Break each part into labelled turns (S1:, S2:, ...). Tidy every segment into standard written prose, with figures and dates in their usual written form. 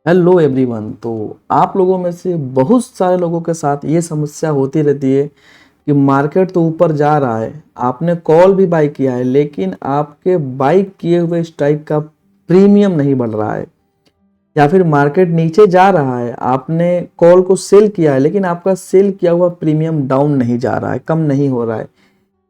S1: Hello everyone. तो आप लोगों में से बहुत सारे लोगों के साथ ये समस्या होती रहती है कि मार्केट तो ऊपर जा रहा है, आपने कॉल भी बाई किया है, लेकिन आपके बाई किए हुए स्ट्राइक का प्रीमियम नहीं बढ़ रहा है। या फिर मार्केट नीचे जा रहा है, आपने कॉल को सेल किया है, लेकिन आपका सेल किया हुआ प्रीमियम डाउन नहीं जा रहा है, कम नहीं हो रहा है।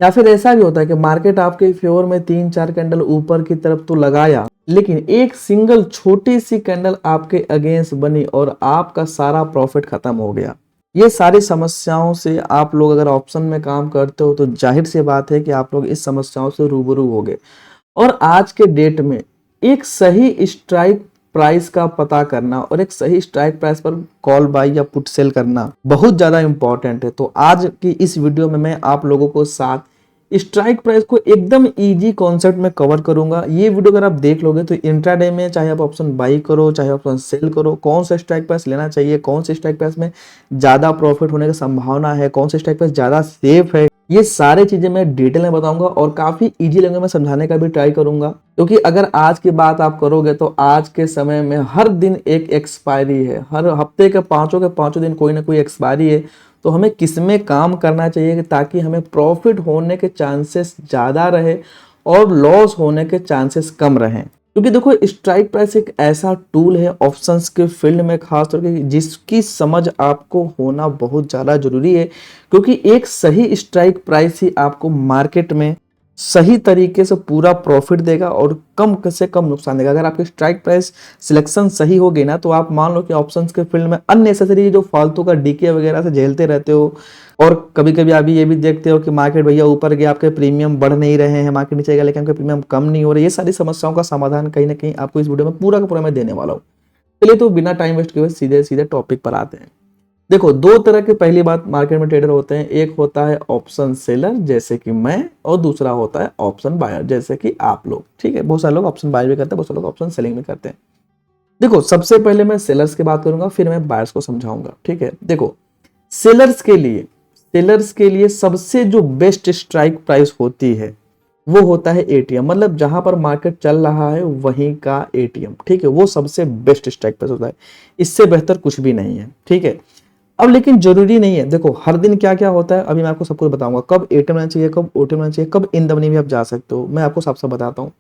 S1: या फिर ऐसा भी होता है कि मार्केट आपके फेवर में 3-4 कैंडल ऊपर की तरफ तो लगाया, लेकिन एक सिंगल छोटी सी कैंडल आपके अगेंस्ट बनी और आपका सारा प्रॉफिट खत्म हो गया। ये सारी समस्याओं से आप लोग अगर ऑप्शन में काम करते हो तो जाहिर सी बात है कि आप लोग इस समस्याओं से रूबरू होगे। और आज के डेट में एक सही स्ट्राइक प्राइस का पता करना और एक सही स्ट्राइक प्राइस पर कॉल बाई या पुट सेल करना बहुत ज्यादा इंपॉर्टेंट है। तो आज की इस वीडियो में मैं आप लोगों को साथ स्ट्राइक प्राइस को एकदम इजी कॉन्सेप्ट में कवर करूंगा। ये वीडियो अगर आप देख लोगे तो इंट्राडे में चाहे आप ऑप्शन बाई करो चाहे ऑप्शन सेल करो, कौन सा स्ट्राइक प्राइस लेना चाहिए, कौन से स्ट्राइक प्राइस में ज्यादा प्रॉफिट होने की संभावना है, कौन से स्ट्राइक प्राइस ज्यादा सेफ है, ये सारी चीजें मैं डिटेल में बताऊंगा और काफी इजी लैंग्वेज में समझाने का भी ट्राई करूंगा। क्योंकि अगर आज की बात आप करोगे तो आज के समय में हर दिन एक एक्सपायरी है, हर हफ्ते के पांचों दिन कोई ना कोई एक्सपायरी है। तो हमें किसमें काम करना चाहिए ताकि हमें प्रॉफिट होने के चांसेस ज़्यादा रहे और लॉस होने के चांसेस कम रहें। क्योंकि देखो, स्ट्राइक प्राइस एक ऐसा टूल है ऑप्शंस के फील्ड में, खासतौर के जिसकी समझ आपको होना बहुत ज़्यादा जरूरी है। क्योंकि एक सही स्ट्राइक प्राइस ही आपको मार्केट में सही तरीके से पूरा प्रॉफिट देगा और कम से कम नुकसान देगा। अगर आपकी स्ट्राइक प्राइस सिलेक्शन सही होगी ना, तो आप मान लो कि ऑप्शंस के फील्ड में अननेसेसरी जो फालतू का डीके वगैरह से झेलते रहते हो। और कभी कभी आप ये भी देखते हो कि मार्केट भैया ऊपर गया, आपके प्रीमियम बढ़ नहीं रहे हैं, मार्केट नीचे गया लेकिन आपके प्रीमियम कम नहीं हो रहे। ये सारी समस्याओं का समाधान कहीं ना कहीं आपको इस वीडियो में पूरा का पूरा मैं देने वाला हूँ। चलिए, तो बिना टाइम वेस्ट किए सीधे सीधे टॉपिक पर आते हैं। देखो, दो तरह के पहली बात मार्केट में ट्रेडर होते हैं। एक होता है ऑप्शन सेलर जैसे कि मैं, और दूसरा होता है ऑप्शन बायर जैसे कि आप लोग। ठीक है, बहुत सारे लोग ऑप्शन बाय भी करते हैं, बहुत सारे लोग ऑप्शन सेलिंग भी करते हैं। देखो, सबसे पहले मैं सेलर्स की बात करूंगा, फिर मैं बायर्स को समझाऊंगा। ठीक है, देखो, सेलर्स के लिए सबसे जो बेस्ट स्ट्राइक प्राइस होती है वो होता है एटीएम। मतलब जहां पर मार्केट चल रहा है वहीं का एटीएम। ठीक है, वो सबसे बेस्ट स्ट्राइक प्राइस होता है, इससे बेहतर कुछ भी नहीं है। ठीक है, अब लेकिन जरूरी नहीं है। देखो, हर दिन क्या क्या होता है अभी मैं आपको सब कुछ बताऊंगा, कब एटीएम लेना चाहिए, कब ओटीएम लेना चाहिए, कब इन द मनी भी आप जा सकते हो, मैं आपको सब सब बताता हूँ।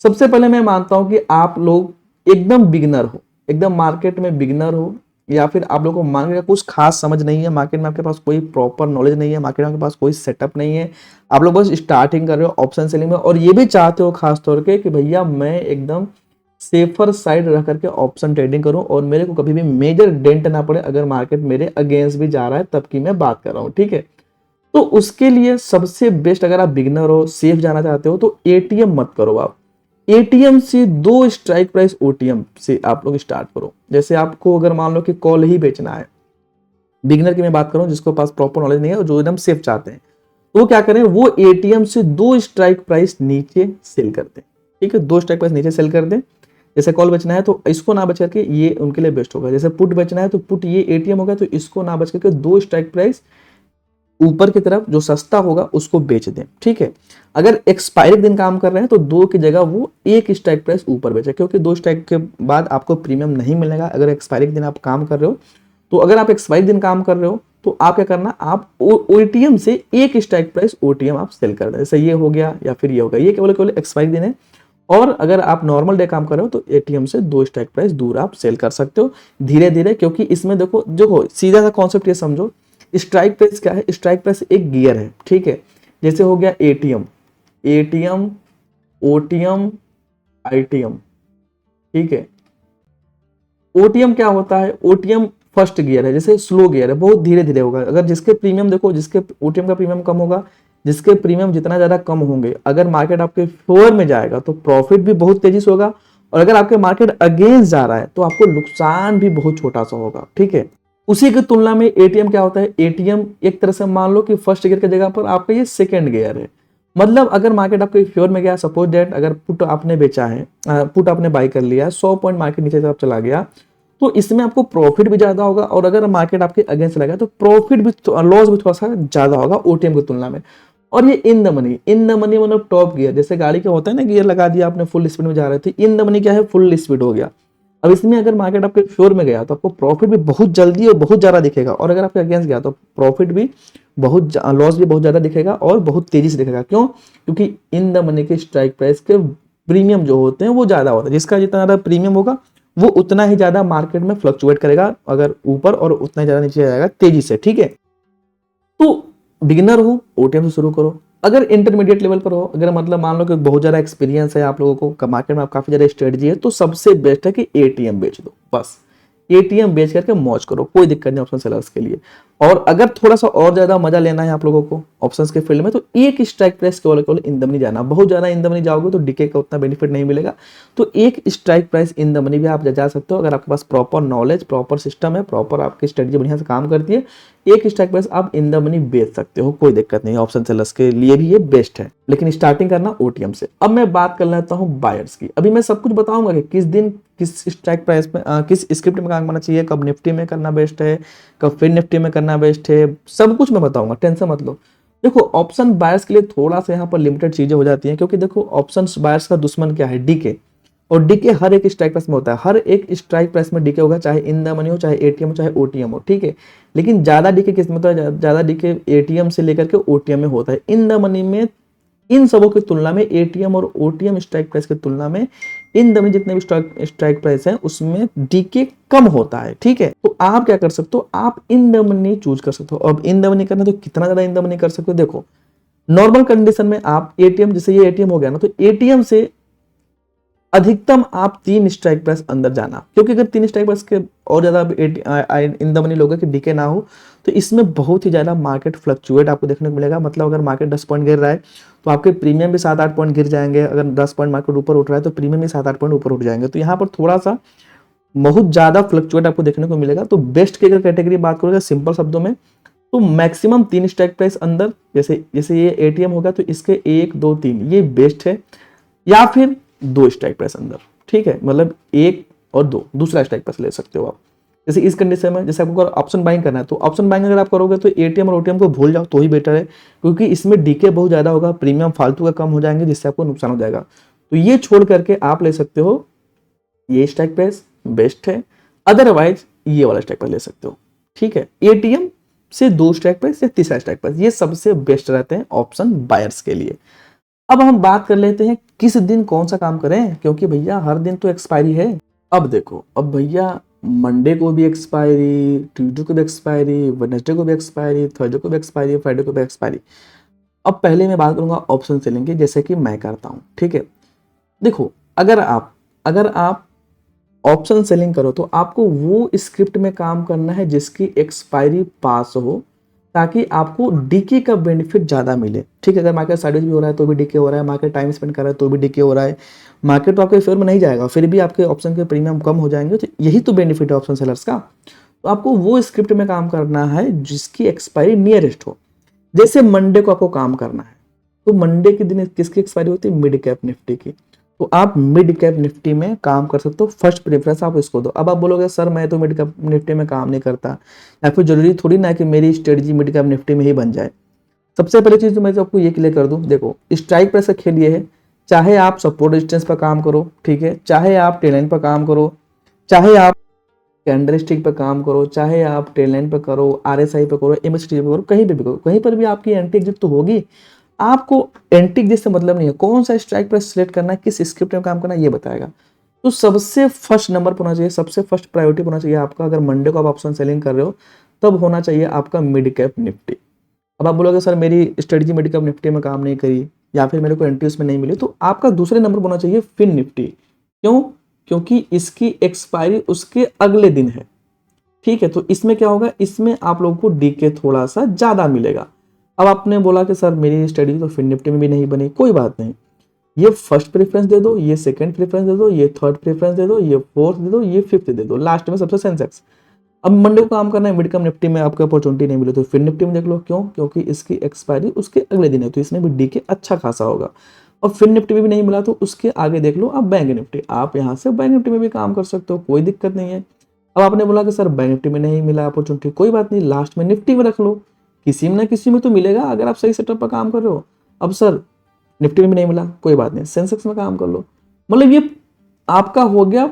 S1: सबसे पहले मैं मानता हूं कि आप लोग एकदम बिगनर हो, एकदम मार्केट में बिगनर हो, या फिर आप लोगों को मार्केट का कुछ खास समझ नहीं है, मार्केट में आपके पास कोई प्रॉपर नॉलेज नहीं है, मार्केट में आपके पास कोई सेटअप नहीं है, आप लोग बस स्टार्टिंग कर रहे हो ऑप्शन सेलिंग में, और ये भी चाहते हो खास तौर के कि भैया मैं एकदम सेफर साइड रह करके ऑप्शन ट्रेडिंग करूं और मेरे को कभी भी मेजर डेंट ना पड़े अगर मार्केट मेरे अगेंस्ट भी जा रहा है, तब की मैं बात कर रहा हूं। ठीक है, तो उसके लिए सबसे बेस्ट, अगर आप बिगनर हो, सेफ जाना चाहते हो, तो एटीएम मत करो आप। एटीएम से दो स्ट्राइक प्राइस ओटीएम से आप लोग स्टार्ट करो। जैसे आपको अगर मान लो कि कॉल ही बेचना है, बिगनर की मैं बात करूं जिसको पास प्रॉपर नॉलेज नहीं है और जो एकदम सेफ चाहते हैं, तो वो क्या करें, वो एटीएम से दो स्ट्राइक प्राइस नीचे सेल करते हैं। ठीक है, दो स्ट्राइक प्राइस नीचे सेल कर दें। जैसे कॉल बेचना है तो इसको ना बच करके ये उनके लिए बेस्ट होगा। जैसे पुट बेचना है तो पुट ये एटीएम होगा, तो इसको ना बच करके दो स्ट्राइक प्राइस ऊपर की तरफ जो सस्ता होगा उसको बेच दें। ठीक है, अगर एक्सपायरी दिन काम कर रहे हैं तो दो की जगह वो एक स्ट्राइक प्राइस ऊपर बेचे, क्योंकि दो स्ट्राइक के बाद आपको प्रीमियम नहीं मिलेगा अगर एक्सपायरी के दिन आप काम कर रहे हो। तो अगर आप एक्सपायरी दिन काम कर रहे हो तो आप क्या करना, आप ओटीएम से एक स्ट्राइक प्राइस ओटीएम आप सेल कर दें। जैसे ये हो गया या फिर ये हो गया, ये केवल केवल एक्सपायरी दिन है। और अगर आप नॉर्मल डे काम कर रहे हो तो एटीएम से दो स्ट्राइक प्राइस दूर आप सेल कर सकते हो धीरे धीरे। क्योंकि इसमें देखो देखो सीधा सा कॉन्सेप्ट ये समझो, स्ट्राइक प्राइस क्या है, स्ट्राइक प्राइस एक गियर है। ठीक है, जैसे हो गया एटीएम, एटीएम, ओटीएम, आईटीएम। ठीक है, ओटीएम क्या होता है, ओटीएम फर्स्ट गियर है, जैसे स्लो गियर है, बहुत धीरे धीरे होगा। अगर जिसके प्रीमियम देखो, जिसके ओटीएम का प्रीमियम कम होगा, जिसके प्रीमियम जितना ज्यादा कम होंगे, अगर मार्केट आपके फेवर में जाएगा तो प्रॉफिट भी बहुत तेजी से होगा, और अगर आपके मार्केट अगेंस्ट जा रहा है तो आपको नुकसान भी बहुत छोटा सा होगा। ठीक है, उसी की तुलना में एटीएम क्या होता है, एटीएम एक तरह से मान लो कि फर्स्ट गियर की जगह पर आपका ये सेकंड गियर है। मतलब अगर मार्केट आपके फेवर में गया, सपोज दैट अगर पुट आपने बेचा है, पुट आपने बाय कर लिया, 100 पॉइंट मार्केट नीचे तरफ चला गया, तो इसमें आपको प्रॉफिट भी ज्यादा होगा, और अगर मार्केट आपके अगेंस्ट लगा तो प्रॉफिट भी, लॉस भी थोड़ा सा ज्यादा होगा ओटीएम की तुलना में। और ये in the money, in the money मतलब टॉप गियर, जैसे गाड़ी के होता है ना, गियर लगा दिया आपने, फुल स्पीड में जा रहे थे, इन द मनी क्या है, फुल स्पीड हो गया। अब इसमें अगर मार्केट आपके फेवर में गया तो आपको प्रॉफिट भी बहुत जल्दी और बहुत ज़्यादा दिखेगा, और अगर आपके अगेंस्ट गया तो प्रॉफिट भी लॉस भी बहुत ज़्यादा दिखेगा और बहुत तेजी से दिखेगा। क्यों? क्योंकि इन द मनी के स्ट्राइक प्राइस के प्रीमियम जो होते हैं वो ज़्यादा होता है, जिसका जितना ज़्यादा प्रीमियम होगा वो उतना ही ज़्यादा मार्केट में फ्लक्चुएट करेगा अगर ऊपर, और उतना ही ज़्यादा नीचे जाएगा तेजी से। ठीक है, तो बिगिनर हो ओटीएम से शुरू करो। अगर इंटरमीडिएट लेवल पर हो, अगर मतलब मान लो कि बहुत ज़्यादा एक्सपीरियंस है आप लोगों को, मार्केट में आप काफ़ी ज़्यादा स्ट्रेटजी है, तो सबसे बेस्ट है कि एटीएम बेच दो। बस एटीएम बेच करके मौज करो, कोई दिक्कत नहीं ऑप्शन सेलर्स के लिए। और अगर थोड़ा सा और ज़्यादा मजा लेना है आप लोगों को ऑप्शंस के फील्ड में, तो एक स्ट्राइक प्राइस केवल इन द मनी जाना। बहुत ज़्यादा इन द मनी जाओगे तो डीके का उतना बेनिफिट नहीं मिलेगा, तो एक strike price in the money भी आप जा सकते हो अगर आपके पास प्रॉपर नॉलेज, प्रॉपर सिस्टम है, प्रॉपर आपकी स्ट्रेटजी बढ़िया से काम करती है। एक स्ट्राइक प्राइस आप इन द मनी बेच सकते हो, कोई दिक्कत नहीं, ऑप्शन सेलर्स के लिए भी ये बेस्ट है, लेकिन स्टार्टिंग करना ओटीएम से। अब मैं बात कर लेता हूँ बायर्स की। अभी मैं सब कुछ बताऊंगा कि किस दिन किस स्ट्राइक प्राइस में किस स्क्रिप्ट में काम करना चाहिए, कब निफ्टी में करना बेस्ट है, कब फिर निफ्टी में करना बेस्ट है, सब कुछ मैं बताऊंगा, टेंशन मत लो। देखो ऑप्शन बायर्स के लिए थोड़ा सा यहाँ पर लिमिटेड चीजें हो जाती हैं, क्योंकि देखो ऑप्शन बायर्स का दुश्मन क्या है? डीके। और डीके हर एक स्ट्राइक प्राइस में होता है, हर एक स्ट्राइक प्राइस में डीके होगा, चाहे इन द मनी हो, चाहे एटीएम हो, चाहे ओटीएम हो। ठीक है, लेकिन ज्यादा डीके किस में होता है? ज्यादा डीके एटीएम से लेकर के ओटीएम में होता है। इन द मनी में इन सबों की तुलना में, एटीएम और ओटीएम स्ट्राइक प्राइस की तुलना में, इन द मनी जितने भी स्ट्राइक प्राइस है उसमें डीके कम होता है। ठीक है, तो आप क्या कर सकते हो? आप इन द मनी चूज कर सकते हो। अब इन द मनी करना तो कितना ज्यादा इन द मनी कर सकते हो? देखो नॉर्मल कंडीशन में आप एटीएम, जैसे ये एटीएम हो गया ना, तो एटीएम से अधिकतम आप 3 स्ट्राइक प्राइस अंदर जाना, क्योंकि अगर 3 स्ट्राइक प्राइस के और ज्यादा इन द मनी लोगे कि डीके ना हो, तो इसमें बहुत ही ज्यादा मार्केट फ्लक्चुएट आपको देखने को मिलेगा। मतलब अगर मार्केट 10 पॉइंट गिर रहा है तो आपके प्रीमियम भी 7-8 पॉइंट गिर जाएंगे। अगर 10 पॉइंट मार्केट ऊपर उठ रहा है तो प्रीमियम भी 7-8 पॉइंट ऊपर उठ जाएंगे। तो यहाँ पर थोड़ा सा बहुत ज्यादा फ्लक्चुएट आपको देखने को मिलेगा। तो बेस्ट की अगर कैटेगरी बात करोगे सिंपल शब्दों में, तो मैक्सिमम 3 स्ट्राइक प्राइस अंदर, जैसे जैसे ये एटीएम होगा तो इसके 1 2 3 ये बेस्ट है, या फिर 2 स्ट्राइक प्राइस अंदर। ठीक है, मतलब 1 और 2 दूसरा स्ट्राइक प्राइस ले सकते हो आप। जैसे इस कंडीशन में, जैसे आपको ऑप्शन बाइंग करना है, तो ऑप्शन बाइंग अगर आप करोगे तो एटीएम और ओटीएम को भूल जाओ तो ही बेटर है, क्योंकि इसमें डीके बहुत ज्यादा होगा, प्रीमियम फालतू का कम हो जाएंगे, जिससे आपको नुकसान हो जाएगा। तो ये छोड़ करके आप ले सकते हो ये स्ट्राइक प्राइस बेस्ट है, अदरवाइज ये वाला स्ट्राइक प्राइस ले सकते हो। ठीक है, एटीएम से 2 स्ट्राइक प्राइस या तीसरा स्ट्राइक प्राइस, ये सबसे बेस्ट रहते हैं ऑप्शन बायर्स के लिए। अब हम बात कर लेते हैं किस दिन कौन सा काम करें, क्योंकि भैया हर दिन तो एक्सपायरी है। अब देखो, अब भैया मंडे को भी एक्सपायरी, ट्यूसडे को भी एक्सपायरी, वेडनेसडे को भी एक्सपायरी, थर्सडे को भी एक्सपायरी, फ्राइडे को भी एक्सपायरी। अब पहले मैं बात करूंगा ऑप्शन सेलिंग की, जैसे कि मैं करता हूं। ठीक है, देखो अगर आप ऑप्शन सेलिंग करो तो आपको वो स्क्रिप्ट में काम करना है जिसकी एक्सपायरी पास हो, ताकि आपको डीके का बेनिफिट ज़्यादा मिले। ठीक है, अगर मार्केट साइडवेज भी हो रहा है तो भी डीके हो रहा है, मार्केट टाइम स्पेंड कर रहा है तो भी डीके हो रहा है, मार्केट तो आपके फेवर में नहीं जाएगा, फिर भी आपके ऑप्शन के प्रीमियम कम हो जाएंगे। तो यही तो बेनिफिट है ऑप्शन सेलर्स का। तो आपको वो स्क्रिप्ट में काम करना है जिसकी एक्सपायरी नियरेस्ट हो। जैसे मंडे को आपको काम करना है, तो मंडे के दिन किसकी एक्सपायरी होती है? मिड कैप निफ्टी की। तो आप मिड कैप निफ्टी में काम कर सकते हो, फर्स्ट प्रेफरेंस आप इसको दो। अब आप बोलोगे सर मैं तो मिड कैप निफ्टी में काम नहीं करता, या फिर जरूरी थोड़ी ना है कि मेरी स्ट्रेटजी मिड कैप निफ्टी में ही बन जाए। सबसे पहली चीज तो मैं आपको ये क्लियर कर दूं, देखो स्ट्राइक प्राइस का खेल ये है, चाहे आप सपोर्ट रेजिस्टेंस पर काम करो, ठीक है, चाहे आप टेल लाइन पर काम करो, चाहे आप कैंडल स्टिक पर काम करो, चाहे आप टेल लाइन पर करो, आरएसआई पर करो, एमएसटी पर करो, कहीं पे भी करो, कहीं पर भी आपकी एंटी एग्जिट तो होगी। आपको एंटी एग्जिट से मतलब नहीं है, कौन सा स्ट्राइक प्राइस सिलेक्ट करना है, किस स्क्रिप्ट में काम करना है, ये बताएगा। तो सबसे फर्स्ट नंबर पर होना चाहिए, सबसे फर्स्ट प्रायोरिटी होना चाहिए आपका, अगर मंडे को आप ऑप्शन सेलिंग कर रहे हो तब होना चाहिए आपका मिड कैप निफ्टी। अब आप बोलोगे सर मेरी स्ट्रेटजी मिड कैप निफ्टी में काम नहीं करी, या फिर मेरे को एंट्री उसमें नहीं मिली, तो आपका दूसरे नंबर पर होना चाहिए फिन निफ्टी। क्यों? क्योंकि इसकी एक्सपायरी उसके अगले दिन है। ठीक है, तो इसमें क्या होगा, इसमें आप लोगों को डीके थोड़ा सा ज्यादा मिलेगा। अब आपने बोला कि सर मेरी स्टडी तो फिन निफ्टी में भी नहीं बनी, कोई बात नहीं, ये फर्स्ट प्रेफरेंस दे दो, ये सेकंड प्रेफरेंस दे दो, ये थर्ड प्रेफरेंस दे दो, ये फोर्थ दे दो, ये फिफ्थ दे दो, लास्ट में सबसे सेंसेक्स। अब मंडे को काम करना है, मिड कैप निफ्टी में आपको अपॉर्चुनिटी नहीं मिली तो फिर निफ्टी में देख लो। क्यों? क्योंकि इसकी एक्सपायरी उसके अगले दिन है, तो इसमें भी डीके अच्छा खासा होगा। और फिर निफ्टी में भी नहीं मिला तो उसके आगे देख लो आप बैंक निफ्टी, आप यहाँ से बैंक निफ्टी में भी काम कर सकते हो, कोई दिक्कत नहीं है। अब आपने बोला कि सर बैंक निफ्टी में नहीं मिला अपॉर्चुनिटी, कोई बात नहीं, लास्ट में निफ्टी में रख लो, किसी में ना किसी में तो मिलेगा अगर आप सही सेटअप पर काम कर रहे हो। अब सर निफ्टी में भी नहीं मिला, कोई बात नहीं, सेंसेक्स में काम कर लो। मतलब ये आपका हो गया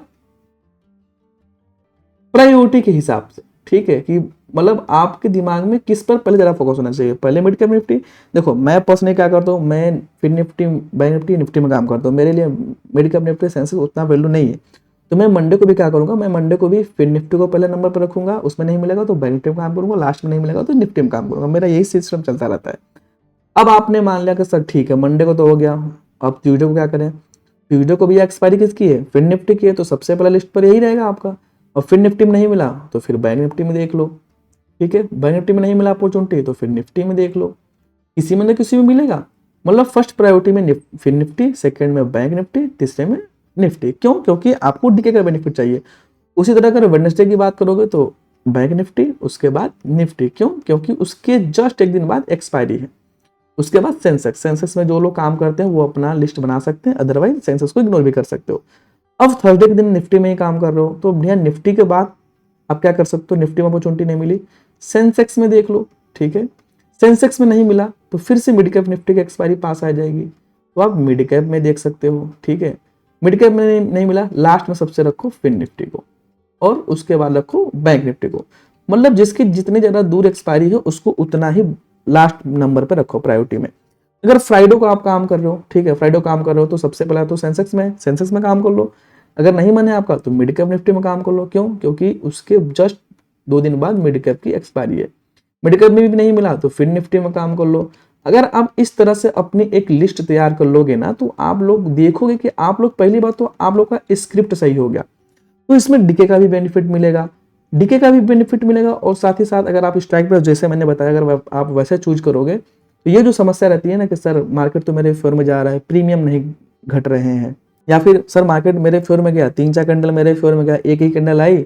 S1: प्रायोरिटी के हिसाब से, ठीक है, कि मतलब आपके दिमाग में किस पर पहले ज़्यादा फोकस होना चाहिए, पहले मिड कैप निफ्टी। देखो मैं पर्सनली क्या करता हूँ, मैं फिर निफ्टी, बैंक निफ्टी, निफ्टी में काम करता हूँ। मेरे लिए मिड कैप निफ्टी सेंसेक्स उतना वैल्यू नहीं है, तो मैं मंडे को भी क्या करूँगा, मैं मंडे को भी फिर निफ्टी को पहले नंबर पर रखूंगा, उसमें नहीं मिलेगा तो बैंक निफ्टी में काम करूंगा, लास्ट में नहीं मिलेगा तो निफ्टी में काम करूंगा। मेरा यही सिस्टम चलता रहता है। अब आपने मान लिया कि सर ठीक है मंडे को तो हो गया, अब ट्यूजडे को क्या करें, ट्यूजडे को भी एक्सपायरी किसकी है, फिर निफ्टी की है, तो सबसे पहले लिस्ट पर यही रहेगा आपका। और फिर निफ्टी में नहीं मिला तो फिर बैंक निफ्टी में देख लो, ठीक है, बैंक निफ्टी में नहीं मिला अपॉर्चुनिटी तो फिर निफ्टी में देख लो, किसी में ना किसी में मिलेगा। मतलब फर्स्ट प्रायोरिटी में फिर निफ्टी, सेकंड में बैंक निफ्टी, तीसरे में निफ्टी। क्यों? क्योंकि आपको डीके का बेनिफिट चाहिए। उसी तरह अगर वेडनेसडे की बात करोगे तो बैंक निफ्टी, उसके बाद निफ्टी। क्यों? क्योंकि उसके जस्ट एक दिन बाद एक्सपायरी है। उसके बाद सेंसेक्स, सेंसेक्स में जो लोग काम करते हैं वो अपना लिस्ट बना सकते हैं, अदरवाइज सेंसेक्स को इग्नोर भी कर सकते हो। अब थर्सडे के दिन निफ्टी में ही काम कर रहे हो तो भैया निफ्टी के बाद आप क्या कर सकते हो, निफ्टी में अपॉर्चुनिटी नहीं मिली, सेंसेक्स में देख लो, ठीक है। सेंसेक्स में नहीं मिला तो फिर से मिड कैप निफ्टी की एक्सपायरी पास आ जाएगी, तो आप मिड कैप में देख सकते हो, ठीक है। मिड कैप में नहीं मिला, लास्ट में सबसे रखो फिन निफ्टी को, और उसके बाद रखो बैंक निफ्टी को। मतलब जिसकी जितनी ज्यादा दूर एक्सपायरी है उसको उतना ही लास्ट नंबर पे रखो प्रायोरिटी में। अगर फ्राइडे को आप काम कर रहे हो, ठीक है, फ्राइडे को काम कर रहे हो तो सबसे पहले तो सेंसेक्स में काम कर लो। अगर नहीं मन है आपका तो मिड कैप निफ्टी में काम कर लो। क्यों? क्योंकि उसके जस्ट 2 दिन बाद मिड कैप की एक्सपायरी है। मिड कैप में भी नहीं मिला तो फिर निफ्टी में काम कर लो। अगर आप इस तरह से अपनी एक लिस्ट तैयार कर लोगे ना तो आप लोग देखोगे कि आप लोग, पहली बात तो आप लोग का स्क्रिप्ट सही हो गया, तो इसमें डीके का भी बेनिफिट मिलेगा, डीके का भी बेनिफिट मिलेगा। और साथ ही साथ अगर आप स्ट्राइक प्राइस जैसे मैंने बताया अगर आप वैसे चूज करोगे तो ये जो समस्या रहती है ना कि सर मार्केट तो मेरे फेवर में जा रहा है, प्रीमियम नहीं घट रहे हैं, या फिर सर मार्केट मेरे फेवर में गया, 3-4 कैंडल मेरे फेवर में गया, एक ही कैंडल आई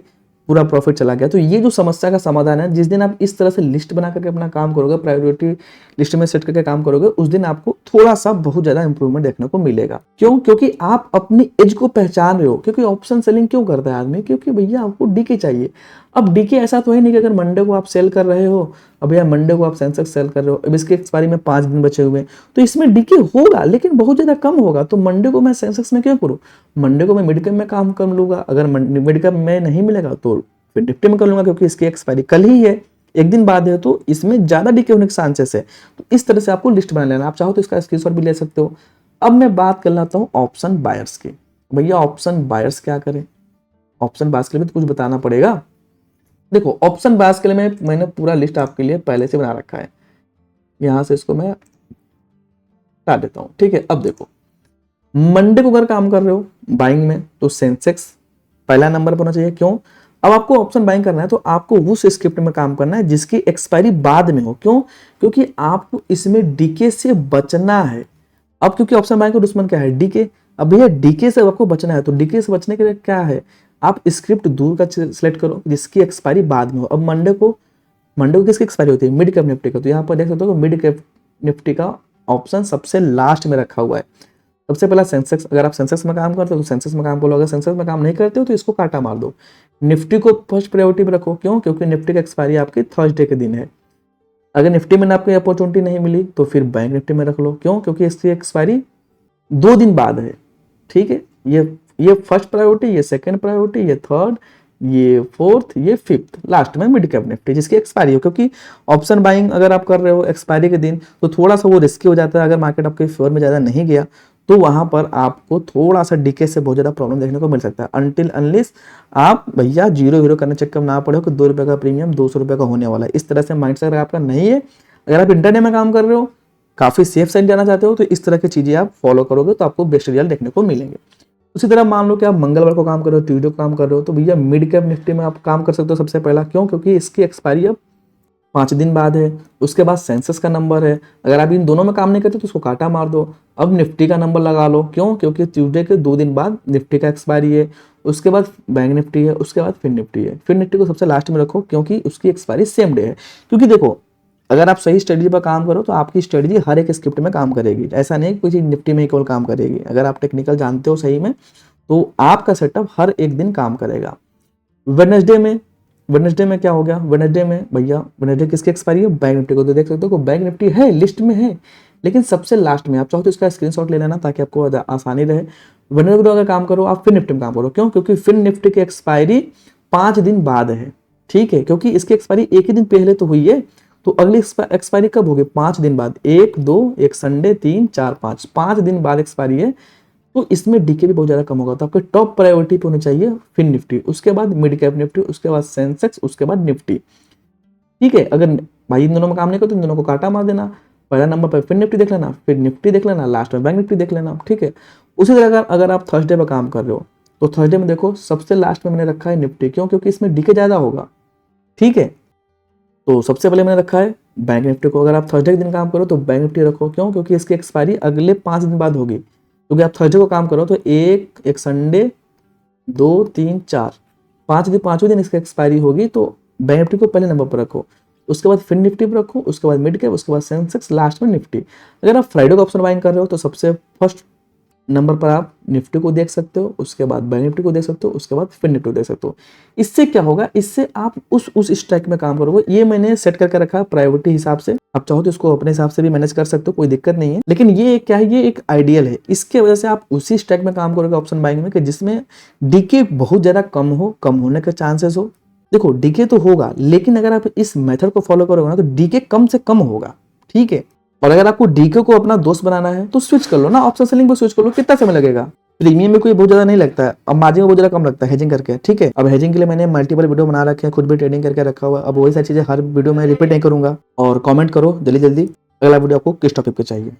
S1: पूरा प्रॉफिट चला गया। तो ये जो समस्या का समाधान है, जिस दिन आप इस तरह से लिस्ट बना करके अपना काम करोगे, प्रायोरिटी लिस्ट में सेट करके काम करोगे, उस दिन आपको थोड़ा सा बहुत ज्यादा इंप्रूवमेंट देखने को मिलेगा। क्यों? क्योंकि आप अपनी एज को पहचान रहे हो। क्योंकि ऑप्शन सेलिंग क्यों करता है आदमी? क्योंकि भैया आपको डीके चाहिए। अब डीके ऐसा तो है नहीं कि अगर मंडे को आप सेल कर रहे हो, अब भैया मंडे को आप सेंसेक्स सेल कर रहे हो, अब इसके एक्सपायरी में 5 दिन बचे हुए हैं, तो इसमें डीके होगा लेकिन बहुत ज्यादा कम होगा। तो मंडे को मैं सेंसेक्स में क्यों करूँ? मंडे को मैं मिड कैप में काम कर लूंगा, अगर मिड कैप में नहीं मिलेगा तो फिर निफ्टी में कर लूंगा, क्योंकि इसकी एक्सपायरी कल ही है, एक दिन बाद है, तो इसमें ज्यादा डीके होने के चांसेस है। तो इस तरह से आपको लिस्ट बना लेना। आप चाहो तो इसका स्क्रीनशॉट भी ले सकते हो। अब मैं बात कर लेता हूँ ऑप्शन बायर्स की। भैया ऑप्शन बायर्स क्या करें? ऑप्शन बायर्स के लिए भी तो कुछ बताना पड़ेगा। देखो ऑप्शन बायर्स के लिए मैंने पूरा लिस्ट आपके लिए पहले से बना रखा है, यहां से इसको मैं हटा देता हूं, ठीक है। अब देखो मंडे को अगर काम कर रहे हो बाइंग में तो सेंसेक्स पहला नंबर पर होना चाहिए। क्यों? अब आपको ऑप्शन बाइंग करना है तो आपको उस स्क्रिप्ट में काम करना है जिसकी एक्सपायरी बाद में हो। क्यों? क्योंकि आपको इसमें डीके से बचना है। अब क्योंकि ऑप्शन बाइंग का दुश्मन क्या है? डीके। अब भैया डीके से आपको बचना है, तो डीके से बचने के लिए क्या है, आप स्क्रिप्ट दूर का सिलेक्ट करो जिसकी एक्सपायरी बाद में हो। अब मंडे को किसकी एक्सपायरी होती है? मिड कैप निफ्टी का। तो यहाँ पर देख सकते हो मिड कैप निफ्टी का ऑप्शन सबसे लास्ट में रखा हुआ है। सबसे पहला सेंसेक्स, अगर आप सेंसेक्स में काम करते हो तो सेंसेक्स में काम करो, अगर सेंसेक्स में काम नहीं करते हो तो इसको काटा मार दो। निफ्टी को फर्स्ट प्रायोरिटी पे रखो। क्यों? क्योंकि निफ्टी का एक्सपायरी आपकी थर्सडे के दिन है। अगर निफ्टी में आपको अपॉर्चुनिटी नहीं मिली तो फिर बैंक निफ्टी में रख लो। क्यों? क्योंकि इसकी एक्सपायरी 2 दिन बाद है, ठीक है। ये फर्स्ट प्रायोरिटी, ये सेकंड प्रायोरिटी, ये थर्ड, ये फोर्थ, ये फिफ्थ, लास्ट में मिड कैप निफ्टी जिसकी एक्सपायरी हो। क्योंकि ऑप्शन बाइंग अगर आप कर रहे हो एक्सपायरी के दिन तो थोड़ा सा वो रिस्की हो जाता है। अगर मार्केट आपके फेवर में ज्यादा नहीं गया तो वहां पर आपको थोड़ा सा डीके से बहुत ज्यादा प्रॉब्लम देखने को मिल सकता है, अनटिल अनलेस आप भैया जीरो हीरो करने चक्कर ना पड़े हो कि 2 रुपए का प्रीमियम 200 रुपए का होने वाला है। इस तरह से माइंडसेट अगर आपका नहीं है, अगर आप इंटरडे में काम कर रहे हो, काफी सेफ साइड जाना चाहते हो, तो इस तरह की चीजें आप फॉलो करोगे तो आपको बेस्ट रिजल्ट देखने को मिलेंगे। उसी तरह मान लो कि आप मंगलवार को काम कर रहे हो, ट्यूजडे को काम कर रहे हो, तो भैया मिड कैप निफ्टी में आप काम कर सकते हो सबसे पहला। क्यों? क्योंकि इसकी एक्सपायरी अब 5 दिन बाद है। उसके बाद सेंसस का नंबर है, अगर आप इन दोनों में काम नहीं करते तो उसको काटा मार दो। अब निफ्टी का नंबर लगा लो। क्यों? क्योंकि ट्यूसडे के 2 दिन बाद निफ्टी का एक्सपायरी है, उसके बाद बैंक निफ्टी है, उसके बाद फिर निफ्टी है। फिर निफ्टी को सबसे लास्ट में रखो क्योंकि उसकी एक्सपायरी सेम डे है। क्योंकि देखो अगर आप सही स्ट्रेटजी पर काम करो तो आपकी स्ट्रेटजी हर एक स्क्रिप्ट में काम करेगी, ऐसा नहीं कोई चीज निफ्टी में ही केवल काम करेगी। अगर आप टेक्निकल जानते हो सही में तो आपका सेटअप हर एक दिन काम करेगा। वेडनेसडे में क्या हो गया? वेडनेसडे में भैया वेडनेसडे किसकी एक्सपायरी है? बैंक निफ्टी को। तो देख सकते हो बैंक निफ्टी है लिस्ट में है लेकिन सबसे लास्ट में। आप चाहो तो इसका स्क्रीनशॉट ले लेना ताकि आपको आसानी रहे। वेडनेसडे को अगर काम करो आप फिर निफ्टी में काम करो। क्यों? क्योंकि फिर निफ्टी की एक्सपायरी 5 दिन बाद है, ठीक है, क्योंकि इसकी एक्सपायरी एक ही दिन पहले तो हुई है, तो अगली एक्सपायरी कब होगी? 5 दिन बाद, 1 2 एक संडे 3 4 5 दिन बाद एक्सपायरी है। तो इसमें डीके भी बहुत ज्यादा कम होगा। तो आपके टॉप प्रायोरिटी पे होनी चाहिए फिन निफ्टी, उसके बाद मिड कैप निफ्टी, उसके बाद सेंसेक्स, उसके बाद निफ्टी, ठीक है। अगर भाई इन दोनों में काम नहीं करते, इन दोनों को काटा मार देना। पहला नंबर पर फिर निफ्टी देख लेना, फिर निफ्टी देख लेना, लास्ट में बैंक निफ्टी देख लेना, ठीक है। उसी तरह अगर आप थर्सडे पर काम कर रहे हो तो थर्सडे में देखो सबसे लास्ट में मैंने रखा है निफ्टी, क्यों? क्योंकि इसमें डीके ज्यादा होगा, ठीक है। तो सबसे पहले मैंने रखा है बैंक निफ्टी को। अगर आप थर्सडे के दिन काम करो तो बैंक निफ्टी रखो, क्यों? क्योंकि इसकी एक्सपायरी अगले 5 दिन बाद होगी। क्योंकि आप थर्सडे को काम करो तो एक संडे 2 3 4 5 दिन, 5वें दिन इसकी एक्सपायरी होगी, तो बैंक निफ्टी को पहले नंबर पर रखो, उसके बाद फिर निफ्टी पर रखो, उसके बाद मिड कैप, उसके बाद सेंसेक्स, लास्ट में निफ्टी। अगर आप फ्राइडे को ऑप्शन बाइंग कर रहे हो तो सबसे फर्स्ट नंबर पर आप निफ्टी को देख सकते हो, उसके बाद बैंक निफ्टी को देख सकते हो, उसके बाद फिर निफ्टी को देख सकते हो। इससे क्या होगा? इससे आप उस स्ट्राइक में काम करोगे। ये मैंने सेट करके रखा है प्रायोरिटी हिसाब से, आप चाहो तो इसको अपने हिसाब से भी मैनेज कर सकते हो, कोई दिक्कत नहीं है। लेकिन ये क्या है, ये एक आइडियल है। इसके वजह से आप उसी स्ट्राइक में काम करोगे ऑप्शन बाइंग में कि जिसमें डीके बहुत ज्यादा कम हो, कम होने के चांसेस हो। देखो डीके तो होगा, लेकिन अगर आप इस मेथड को फॉलो करोगे ना तो डीके कम से कम होगा, ठीक है। और अगर आपको डीके को अपना दोस्त बनाना है तो स्विच कर लो ना, ऑप्शन सेलिंग पर स्विच कर लो। कितना समय लगेगा? प्रीमियम में कोई बहुत ज्यादा नहीं लगता है, अब मार्जिन में बहुत ज्यादा कम लगता है हेजिंग करके, ठीक है। अब हेजिंग के लिए मैंने मल्टीपल वीडियो बना रखे हैं, खुद भी ट्रेडिंग करके रखा हुआ है। अब वही सारी चीजें हर वीडियो में रिपीट नहीं करूंगा। और कमेंट करो जल्दी जल्दी अगला वीडियो आपको किस टॉपिक पे चाहिए।